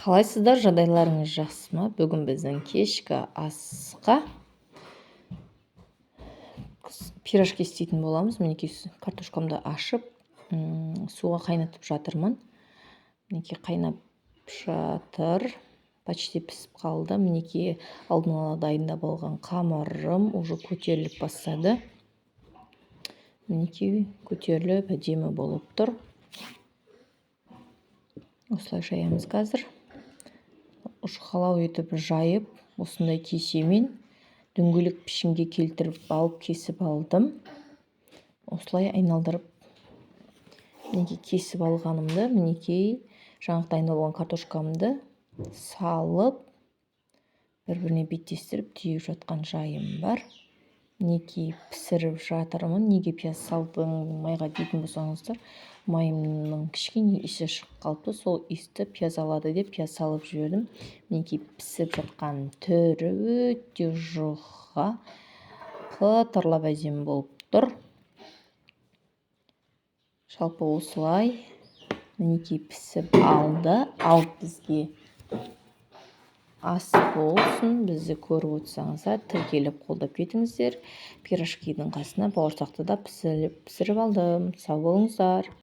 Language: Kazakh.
Қалайсыздар, жағдайларыңыз жақсы ма? Бүгін біздің кешкі асқа пирожки істейтін боламыз. Мінекей картошкамды ашып, суға қайнатып жатырмын. Мінекей қайнап жатыр. Почти пісіп қалды. Мінекей алдын ала дайындап алған қамырым уже көтеріліп бастады. Мінекей көтеріліп әдемі болып тұр. Осылай жаямыз қазір. Ұшқалау етіп жайып, осындай кесемен дөңгелек пішінге келтіріп алып кесіп алдым. Осылай айналдырып мінекей кесіп алғанымды, мінекей жаңағы дайындап алған картошкамды салып, бір-біріне беттестіріп түйіп жатқан жайым бар. Мінекей пісіріп жатырмын. Неге пияз салдың майға дейтін болсаңыздар, майымның кішкене иісі шығып қалыпты. Сол иісті пияз алады деп пияз салып жібердім. Мінекей пісіп жатқан түрі өте жұқа, қытырлап әдемі болып тұр. Жалпы осылай мінекей пісіп алды. Ал бізге ас болсын, бізді көріп отырсаңыздар, тіркеліп қолдап кетіңіздер. Пирожкидің қасына бауырсақты да пісіріп алдым. Сау болыңыздар.